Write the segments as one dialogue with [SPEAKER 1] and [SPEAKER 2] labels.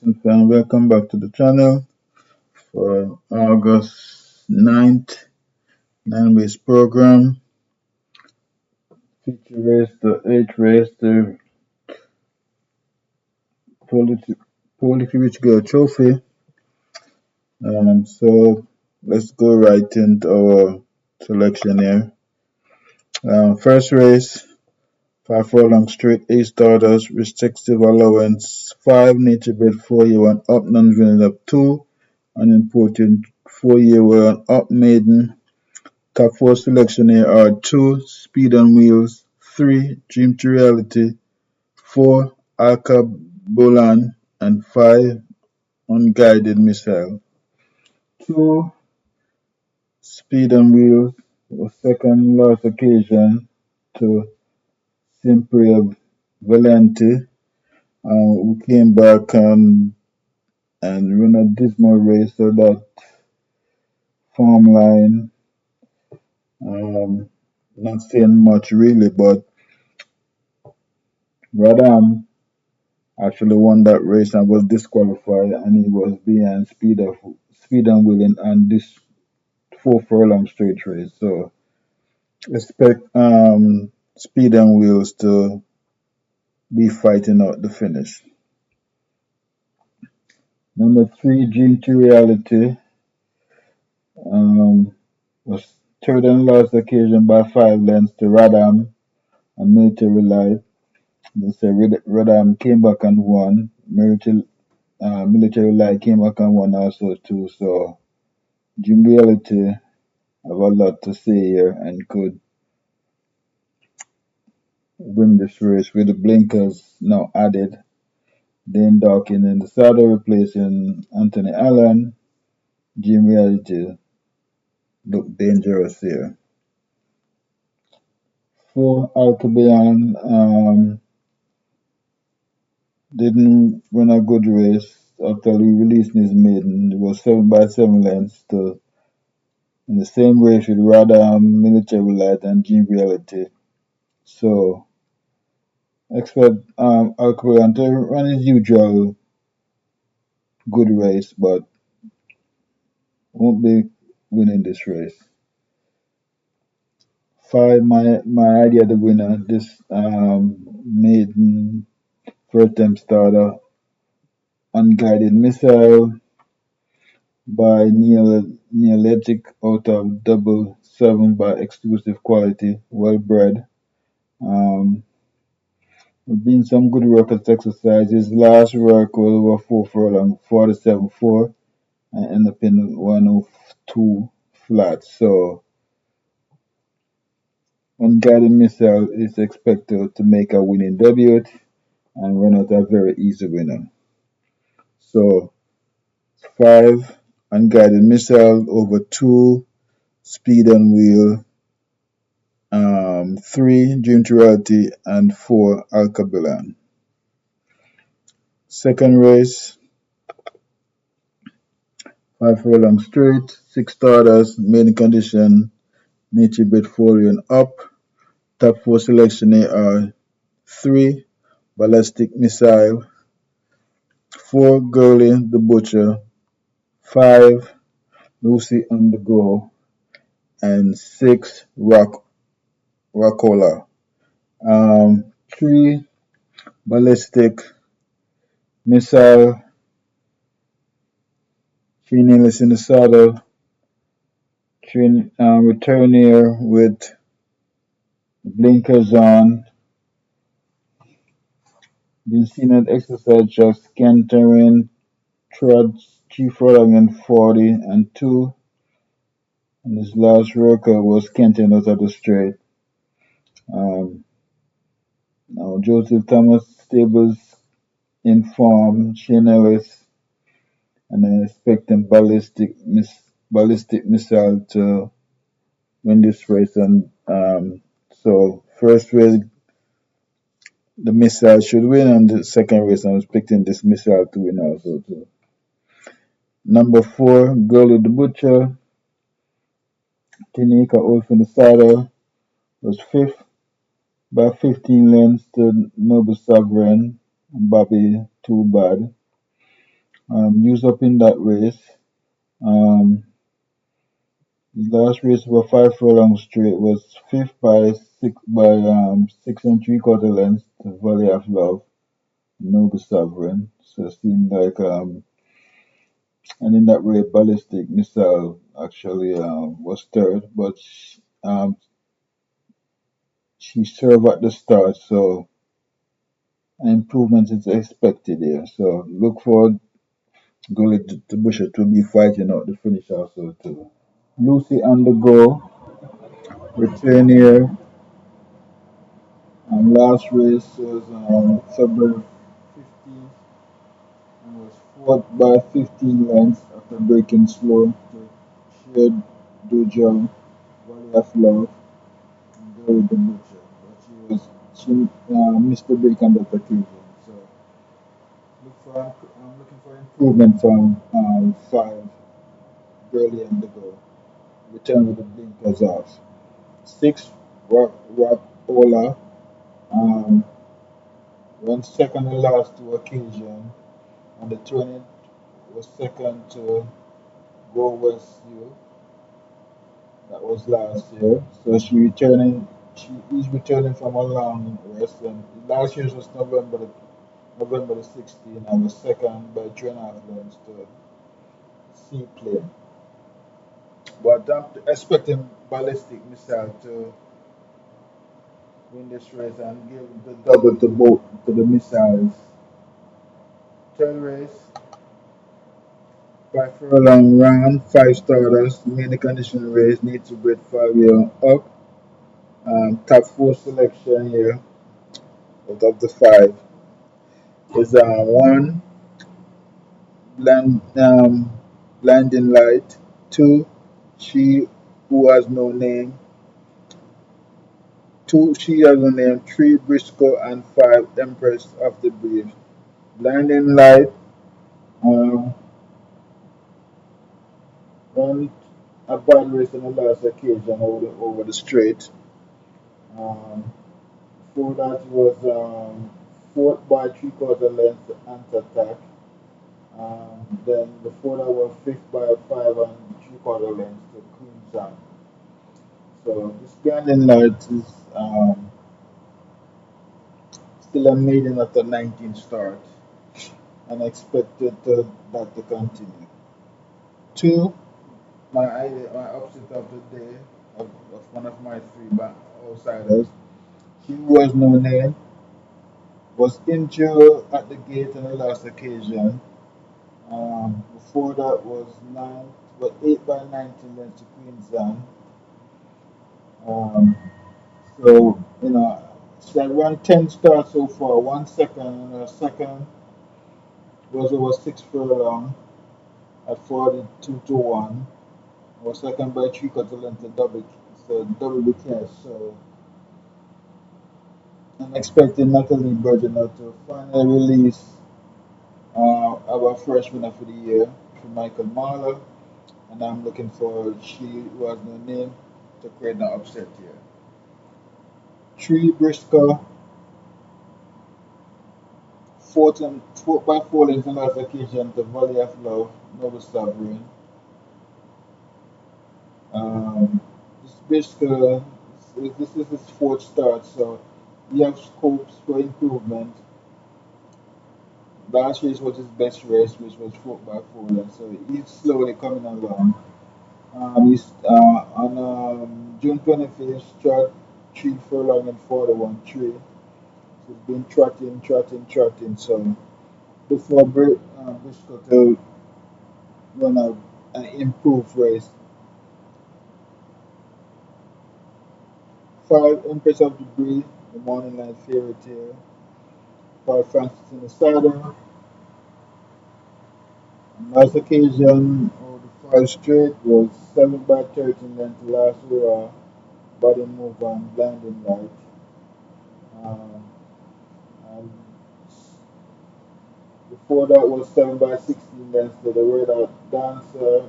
[SPEAKER 1] And welcome back to the channel for August 9th 9 race program. Feature race, the 8th race, the Polish Girl Trophy. So let's go right into our selection here. First race, 5 furlong straight, 8 starters, restrictive allowance, 5 nature bred 4-year one up, non up 2, unimportant 4-year one up maiden. Top 4 selection here are 2 Speed on Wheels, 3 Dream to Reality, 4 Alka Bolan, and 5 Unguided Missile. 2 Speed on Wheels was second last occasion to Simpria Valente, who came back and ran a dismal race, so that form line, um, not saying much really, but Radam actually won that race and was disqualified, and he was behind Speed and Willing and this 4 furlong straight race. So expect Speed and Wheels to be fighting out the finish. Number 3, Dream to Reality, was third and last occasion by 5 lengths to Radam and Military Light. They say Radam came back and won. Military Light came back and won also too. So Dream Reality have a lot to say here and could win this race with the blinkers now added. Dane Dawkins in the saddle replacing Anthony Allen. Dream Reality look dangerous here. 4 Alkebayan didn't run a good race after he released his maiden. It was 7 by 7 lengths to in the same race with Radam, Military Light, and Dream Reality. So expect Alkebayan to run his usual good race, but won't be winning this race. 5, my idea the winner. This maiden first time starter, Unguided Missile by Neoletic out of double 7 by Exclusive Quality, well bred. Um, been some good work at exercise. His last work was over 4 furlong, 47.4, and ended up in 102 flat. So Unguided Missile is expected to make a winning debut and run out a very easy winner. So 5 Unguided Missile over 2 Speed and Wheel, 3 Dream to Reality, and 4 Alkebalan. Second race, 5 furlong straight, 6 starters, main condition, nature bred folion up. Top 4 selection here are 3 Ballistic Missile, 4 Girly the Butcher, 5 Lucy on the Go, and 6 Rockola. 3 Ballistic Missile, 3 Nameless in the Saddle, 3 Return here with blinkers on. Been seen at exercise just cantering, trots 3 furlong and 40 and 2. And his last worker was cantering out of the straight. Um, Now Joseph Thomas Stables in form, Shane Ellis, and I expect him ballistic missile to win this race. And so first race the missile should win, and the second race I'm expecting this missile to win also too. Number 4, Girl with the Butcher, Tinika Wolf in the saddle, was 5th by 15 lengths to Noble Sovereign and Bobby Too Bad. used up in that race. Um, his last race of a 5 furlong straight was fifth by 6 and 3/4 lengths to Valley of Love, Noble Sovereign. So it seemed like and in that race, Ballistic Missile actually was third, but she served at the start, so an improvement is expected here. So look for Gully to Busher to be fighting out the finish also too. Lucy on the go, return here. Last race was February 15th and was fought by 15 lengths after breaking slow to Shared Dojo, Valley of Love, and Gully the Butcher. But she missed the break on that occasion. So I'm looking for improvement from 5 Burley and the go. Return with the blinkers off. 6 Rapola, um, won second and last two occasion. On the 20th was second to Go West U. That was last year. So she is returning from a long rest. And last year's was November the 16th. I was second by 3.5 lengths to Seaplane. But I'm expecting Ballistic Missile to win this race and give the double to both to the missiles. Third race, 5 furlong round, 5 starters, main condition race, need to break 5 year up. Top four selection here out of the five is one blind, blinding light, two she who has no name, two she has no name, three Briscoe and five Empress of the Brave. Blinding light um, won a bad race on the last occasion over the straight. Um, Before that was fourth by 3/4 length to Ant Attack. Then before that was fifth by 5 and 3/4 lengths to Queen's. So this Guardian Light is still a maiden at the 19th start and expected that to continue. Two, my upset of the day of one of my three outsiders. He was no name, was injured at the gate on the last occasion. Before that was 8 by 19 lengths to Queen's. Um, so, she had run 10 starts so far, 1 second, and her second was over 6 furlong at 42 to 1. Was second by 3/4 length to double the cash. So, I'm expecting Natalie Bergener to finally release our first winner for the year, for Michael Marler, and I'm looking for she who has no name to create an upset here. Three Briscoe, fourth by 4 lengths on last occasion to Valley of Love, Noble Sovereign. Um, this Briscoe, this is his fourth start, so he has scopes for improvement. Last race was his best race, which was 4 by 4 lengths, so he's slowly coming along. He's on June 25th, start 3 furlong and 41.3. So he's been trotting. So before Briscoe to run an improved race. 5 Empress of the Breed, the Morning Light Fairy Tale. 5 Francis in the Saddle. On last occasion, over the 5 straight was 7 by 13 length last hurrah, body move and blinding light. Um, and before that was 7 by 16 lengths to the Red Dancer.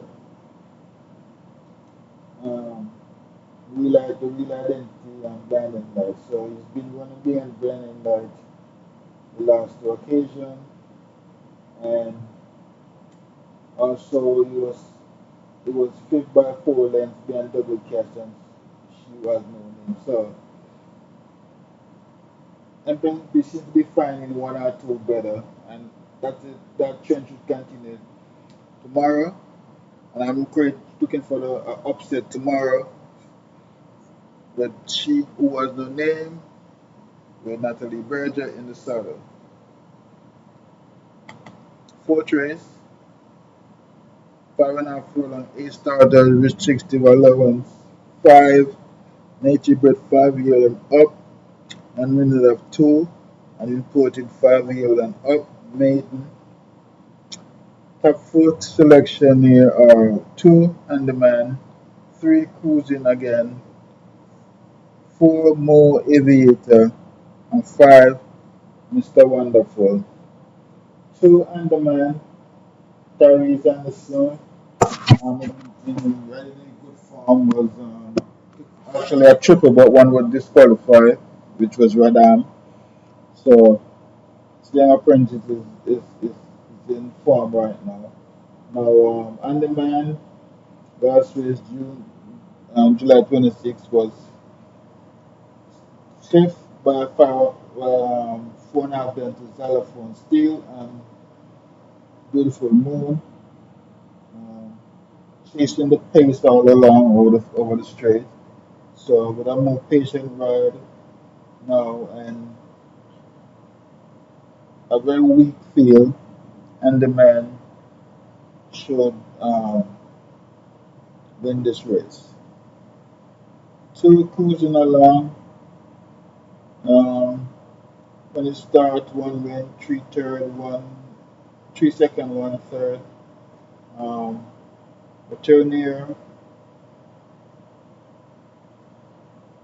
[SPEAKER 1] Um, the real identity and blinding light. So he's been running behind blinding light the last two occasions, and Also, it was fifth by 4 lengths behind double catch, and she was no name. So MPNP seems to be finding one or two better, and that trend should continue tomorrow. And I'm looking for the upset tomorrow with she who was no name with Natalie Berger in the saddle. Fourth race, 5.5 furlong, 8 starters, restrictive allowance, 5, nature bred 5 year and up, and minute of 2, and imported 5 year and up, maiden. Top 4 selection here are 2, and the man, 3, cruising again, 4, more aviator, and 5, Mr. Wonderful. 2, and the man, Tyrese Anderson, in really good form, was actually a triple, but one was disqualified, which was Radam. So, Young Apprentice is in form right now. Now, and the man, last race, July 26th, was fifth by 4.5 down to Xylophone Steel and Beautiful Moon. Um, chasing the pace all along over the straight. So with a more patient ride now and a very weak field, and the man should win this race. 2, cruising along. Um, when it starts, 1 win, 3 third, 3 second, 1 third. Um, a turnier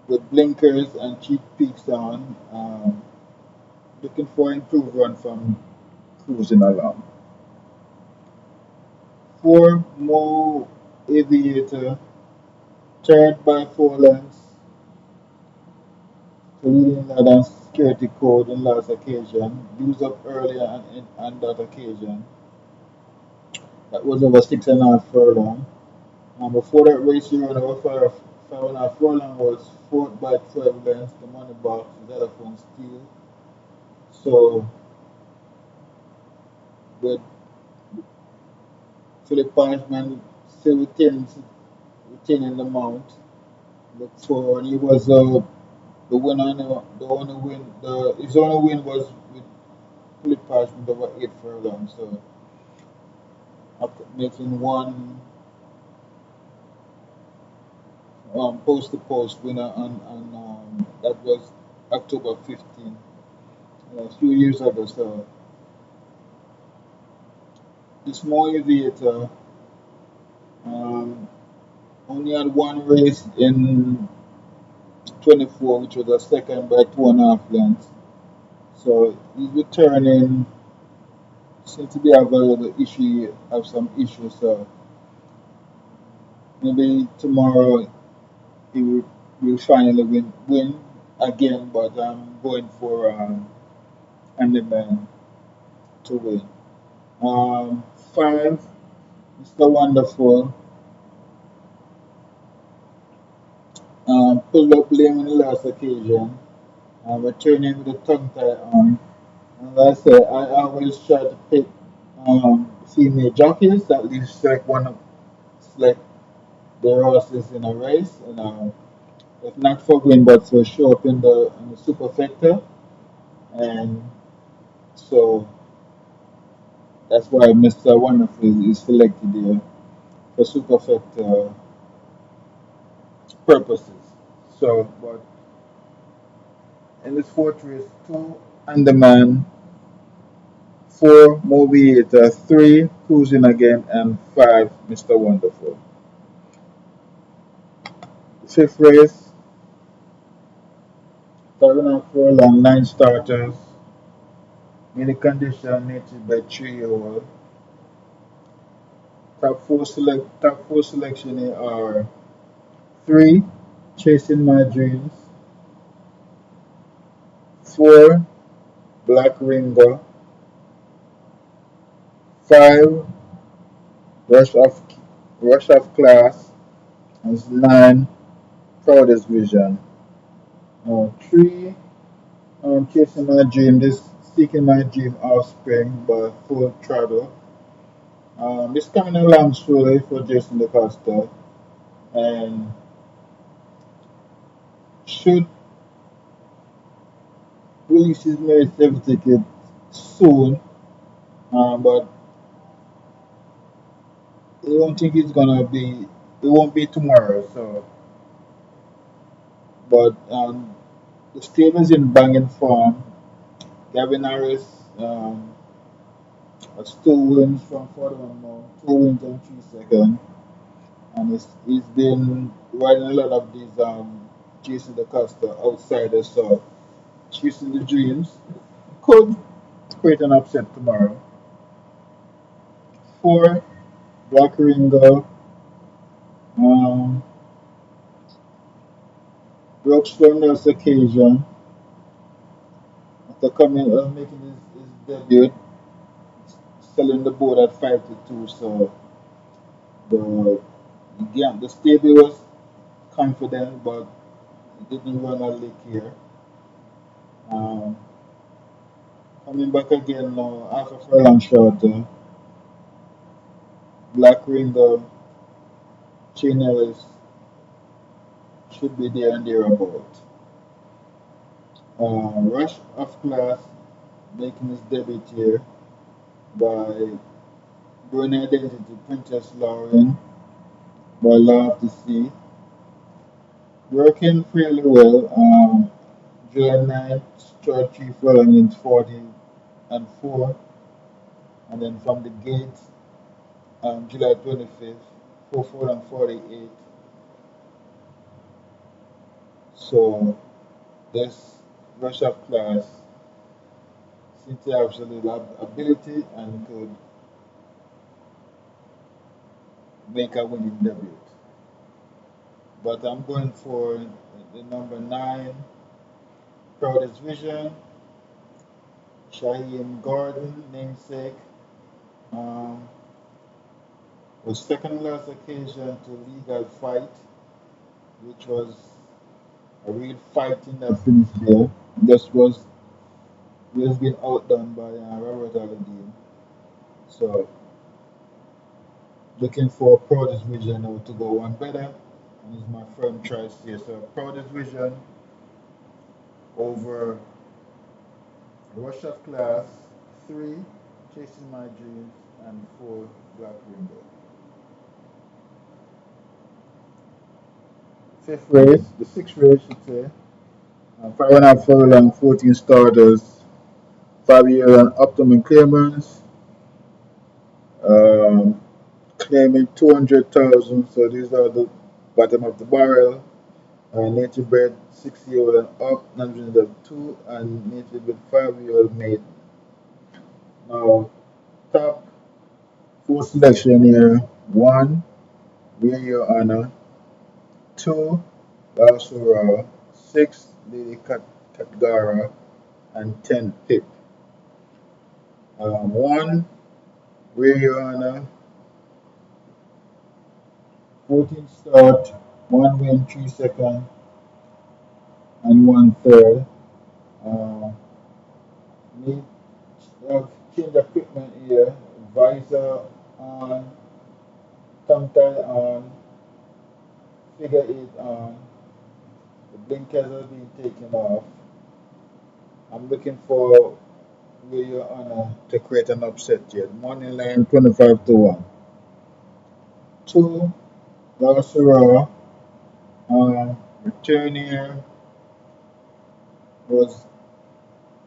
[SPEAKER 1] with blinkers and cheek peaks on. Looking for improved run from cruising along. 4, Mo Aviator, third by 4 lengths, to leading that on security code in last occasion. Used up earlier on that occasion. That was over 6.5 furlong. Before that race, you ran over 5.5 furlong, was fourth by 12 lengths. The money box, Xylophone Steel. So with Philip Punishment still retaining the mount. Look for, and he was the winner. The only win, his only win was with Philip Punishment over 8 furlongs. So after making one post to post winner on that was October 15, a few years ago. So this more aviator um, only had one race in 24, which was a second by 2.5 lengths. So he's returning. Seems to be a very issue, have some issues. So maybe tomorrow he will finally win again. But I'm going for Andy Man to win. 5, Mr. Wonderful. Pulled up lame in the last occasion. Returning with a tongue tie on. And like I said, I always try to pick female jockeys, at least select the horses in a race. And if not for win, but to show up in the superfecta. And so that's why Mr. Wonderful is selected here for superfecta purposes. So, but in this fourth race, 2, Andaman, 4, Moviator, 3, Cruising Again, and 5, Mr. Wonderful. The fifth race, 7.5 furlong, 9 starters, mini condition, native by 3 year old. Top 4 selection here are 3, Chasing My Dreams, 4, Black Ringo, 5, Rush of Rush of Class has 9. Proudest Vision. 3. Chasing My Dream. This Seeking My Dream Offspring by Full Throttle. This coming along slowly for Jason DeCosta and should release his marriage certificate soon, but I don't think it's gonna be. It won't be tomorrow. So, but the stable's in banging form. Gavin Harris has 2 wins from 41 now, 2 wins and 3 seconds, and he's been riding a lot of these Jason DeCosta outsiders. So, chasing the dreams could create an upset tomorrow. 4. Black Ringo. Um, Brooks from this occasion after making his debut, selling the board at 5-2. So the the stable was confident, but it didn't run a lick here. Um, Coming back again now after a furlong short, Black Ringo, Chain Ellis should be there and thereabout. Rush of Class making his debut here by Brunei Identity Princess Lauren by Law of the Sea. Working fairly well. July 9th, start 3 furlongs 40 and 4. And then from the gate, July 25th, 4 and 48. So this rush of class seems to have absolute ability and could make a winning debut. But I'm going for the number 9, Proudest Vision, Shaheem Gordon, namesake. Um, was second last occasion to legal fight, which was a real fighting that finished there. This was he has been outdone by Robert Aladdin. So looking for Proudest Vision now to go one better, and is my firm choice here. So Proudest Vision over Rush of Class, 3 Chasing My Dreams, and 4 Black Rainbow. Fifth race, the sixth race, should say. 5.5 furlong, 14 starters, 5 year and Optimum Claimants, um, claiming 200,000. So these are the bottom of the barrel. Native bred 6 year old and up, non of 2, and native bred 5 year old maiden. Now, top 4 selection here: 1, Wear Your Honor; 2, Basura; 6, Lady Katgara; and 10, Pip. 1, Wear Your Honor, 14 start, 1 win, 3 second, and 1 third. Uh, need change equipment here, visor on, tongue tie on, figure 8 on, the blinkers are being taken off. I'm looking for where you're on to create an upset here. Money line 25-1. 2, Garcia, return here was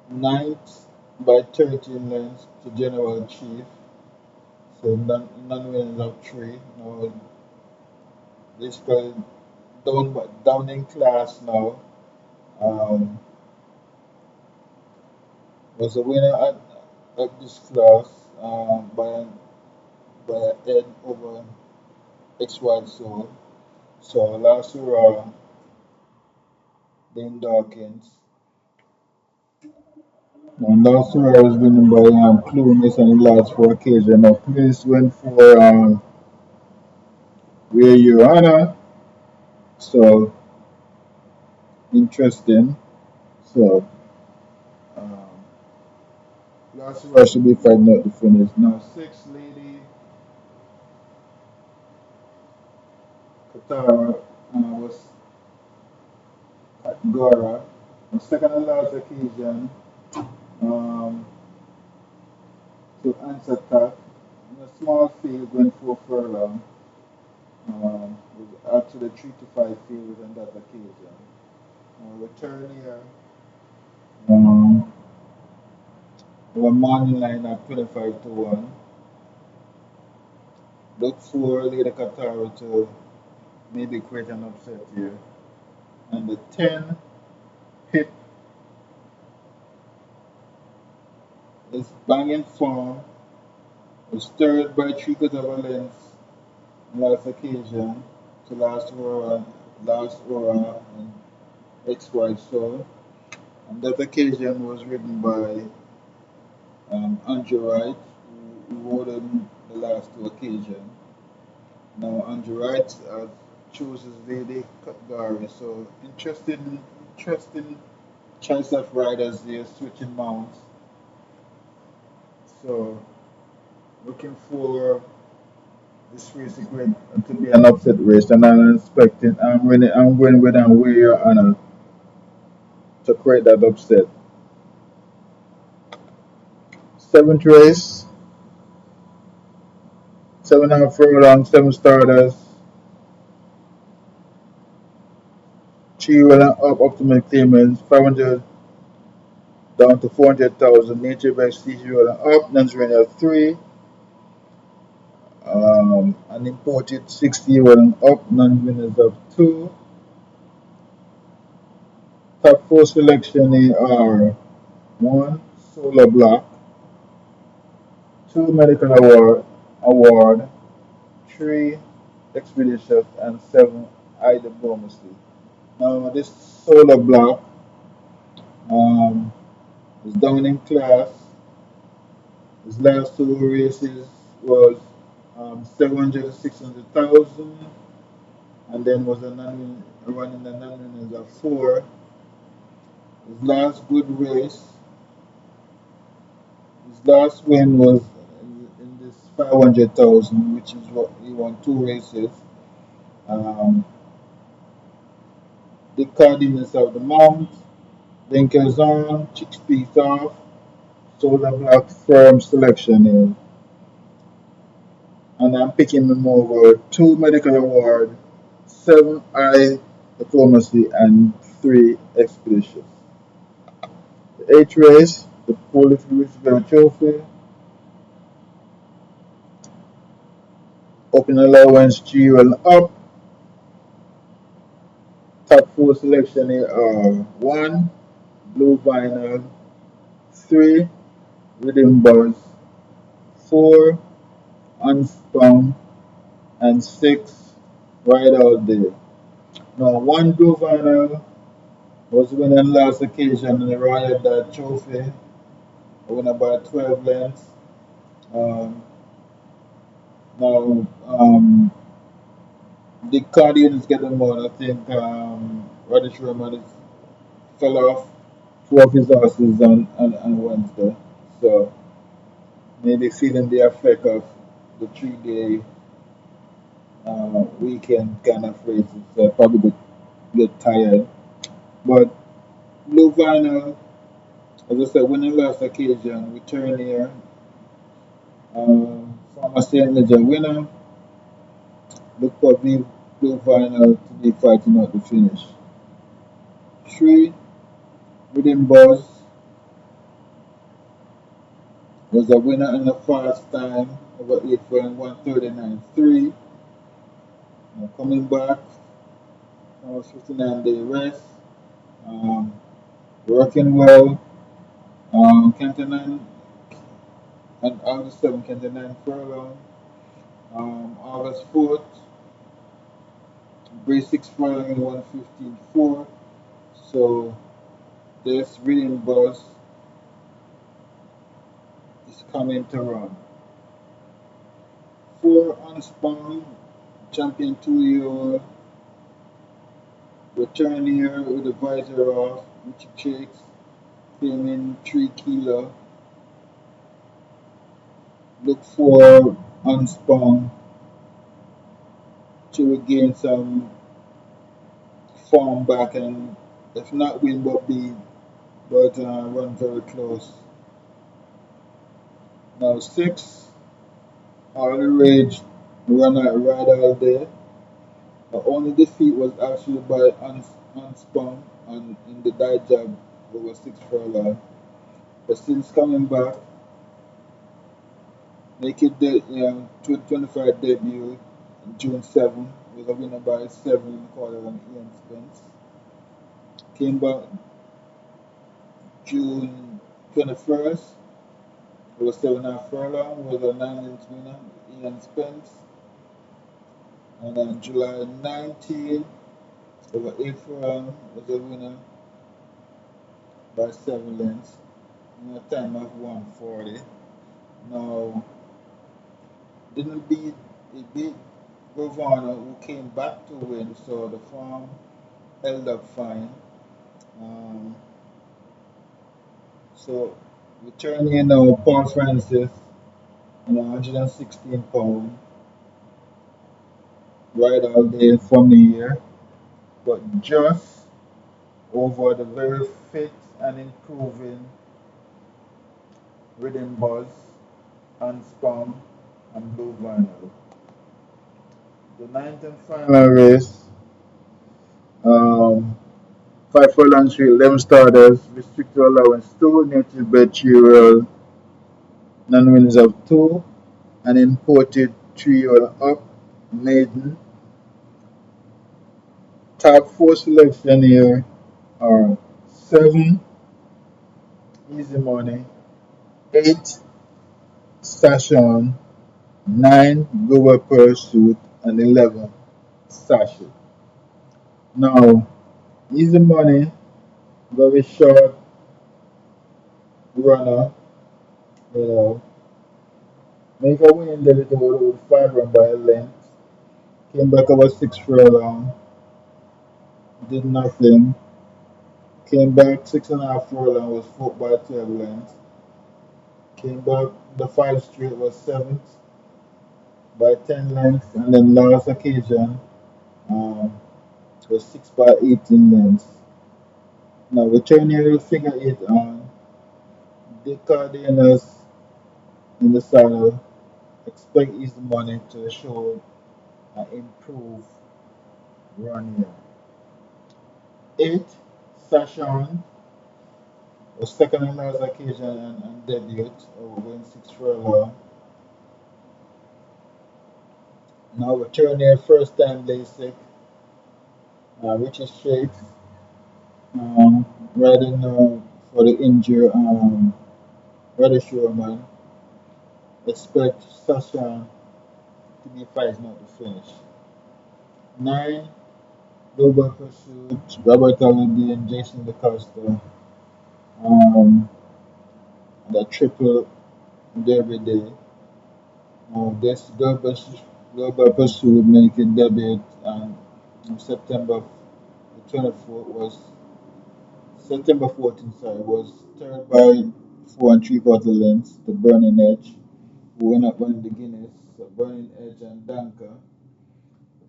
[SPEAKER 1] ninth by 13 lengths to General Chief. So none wins of 3. Now this guy down in class now. Um, was a winner at this class by a head over X Wild Soul. So last year, Dean Dawkins. Now last year I was winning by Clueless and the last 4 occasions. Now Clueless went for where your honor. So interesting. So um, last year I should be fighting out the finish. Now six lady Katara was at Gora. On second and last occasion um, to answer attack in a small field going for furlong. Was actually 3 to 5 fields on that occasion. Return here. Um, our money line at 25 to 1. Look for Lady Qatar to maybe create an upset here. And the 10 hit is banging form, was third by 3 quarters of a length last occasion to last Aura and XY Soul. And that occasion was ridden by Andrew Wright, who rode on the last two occasions. Now Andrew Wright chooses Lady Katgari, so interesting choice of riders there, switching mounts. So looking for this race to be an upset race, and I'm expecting I'm going with and where and to create that upset. Seventh race, 7.5 furlong, 7 starters, 3 runner up to my claimants, 500 down to 400,000. Nature by CG runner up, non-surrender 3. An imported 60 running up, non-winners of 2. Top 4 selection are 1 Solar Block, 2 Medical Award, 3 Expeditious, and 7 I Diplomacy. Now this Solar Block um, is down in class. His last 2 races was 700 to 600,000, and then was a running the non-winners of 4. His last good race, his last win was in this 500,000, which is what he won 2 races. Um, the Cardinals of the Mount, Linkers on, Chicks Peace off, Solar Black Firm selection here. And I'm picking them over 2 Medical Award, 7 I Diplomacy, and 3 Expeditions. The 8th race, the Polish Roosevelt Trophy, open allowance 3 and up. Top 4 selection here are 1 Blue Vinyl, 3 Rhythm Buzz, 4 Unspun, and 6 Ride Out Day. Now, 1 Blue Vinyl was winning last occasion in the Royal Dad Trophy, won about 12 lengths. Um, now, the Guardians get them on. I think Radish Roman fell off 2 of his horses on Wednesday. So maybe feeling the effect of the 3 day weekend kind of races. Probably get tired. But Blue Vinyl, as I said, winning last occasion, return here. Former St. Ledger winner. Look for Blue Vinyl to be fighting out the finish. 3 Rhythm Buzz was a winner in a fast time over 8 for 139.3. Coming back from a 59-day rest. Um, Working well. Cantonine and August 7th, Cantonine furlong. August 4th, Brace 6 furlong in 115.4. So this Rhythm Buzz is coming to run. 4 Unspun champion 2 year, return here with the visor off, which chicks came in 3 kilo. Look for unspun to regain some form back and if not win but beat, but run very close. Now 6, all the rage, run out right all day. The only defeat was actually by unspun and in the die job over 6 furlong. But since coming back, make it the 2025 debut June 7 was a winner by 7 quarter on Ian Spence. Came back June 21st, it was 7.5 furlong, was a 9 length winner, Ian Spence. And on July 19th, over 8 furlong, was a winner by 7 lengths, in a time of 140. Now, didn't beat, it beat Govana, who came back to win, so the farm held up fine. Um, so returning now Paul Francis on 116 pound, right all day from the year, but just over the very fit and improving Rhythm Buzz and Spam and Blue Vinyl. The ninth and final race, um, 5 furlong straight, 11 starters, restricted allowance 2, native bacterial, non-winners of 2, and imported 3 or up, maiden. Top 4 selection here are 7, easy money, 8, station, 9, global pursuit, and 11, sachet. Now, easy money, very short runner, you know, make a win there with 5 run by a length. Came back about 6 furlong, did nothing. Came back 6.5 furlong, was fought by 12 lengths. Came back the 5 straight, was 7th by 10 lengths, and then last occasion um, was 6 by 18 lengths. Now returning to figure 8 on the Cardenas in the saddle, expect easy money to show an improved run here. 8, Sashawn was second on last occasion and debut over going 6 furlong. Now return here first time basic, Richie Straight, riding for the injured Roddy Sherman. Expect Sasha to be fighting out the finish. 9, Global Pursuit, Robert Allenby and Jason DeCosta. Um, the triple Derby Day. This Global Pursuit making debut on September the 24th was September 14th, sorry, was third by 4 3/4 lengths to Burning Edge, who went up winning the Guinness. So Burning Edge and Danker,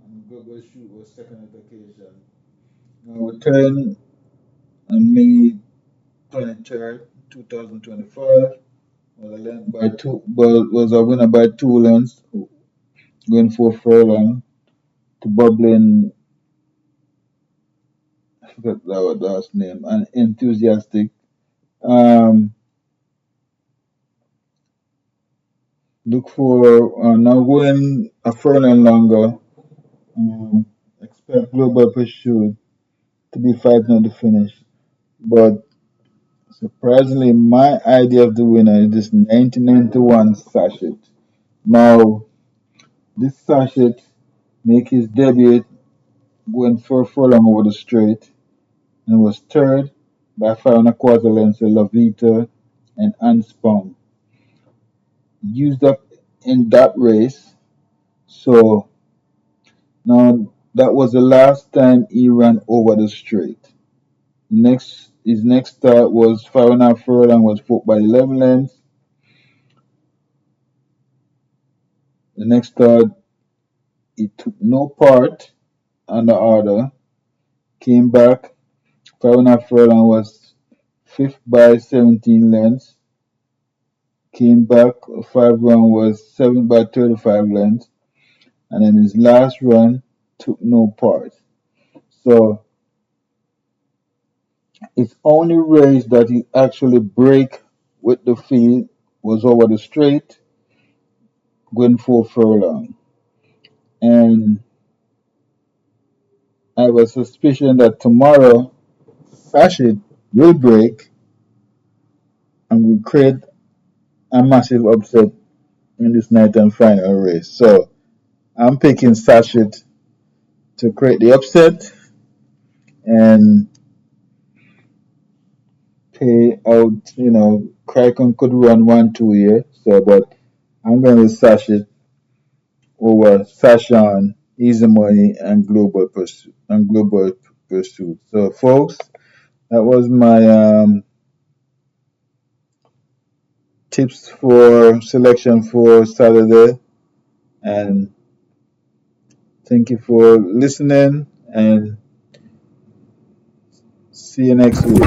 [SPEAKER 1] and Global Shoot was second at the occasion. Now return on May 23rd, 2025, was a length by two, but was a winner by 2 lengths, going 4 furlong to bubbling, I forgot that last name, and enthusiastic. Um, Look for now going a furlong longer. Um, Expect Global Pursuit to be fighting at the finish. But surprisingly, my idea of the winner is this 1991 Sachet. Now, this Sachet make his debut going 4 furlong over the straight and was third by 5 1/4 lengths to Lavita and Unspun. Used up in that race, so Now that was the last time he ran over the straight. His next start was 5.5 furlong, was 4 by 11 lengths. The next start he took no part on the order, came back. 5.5 furlong was 5th by 17 lengths. Came back, 5 run was 7 by 35 lengths. And then his last run took no part. So his only race that he actually break with the field was over the straight, going 4 furlong. And I have a suspicion that tomorrow Rashid will break and will create a massive upset in this night and final race. So I'm picking Sashit to create the upset and pay out. Kraken could run 1-2 here. So, but I'm going with Sashit over Sashan, Easy Money, and Global Pursuit. So, folks, that was my tips for selection for Saturday. And thank you for listening and see you next week.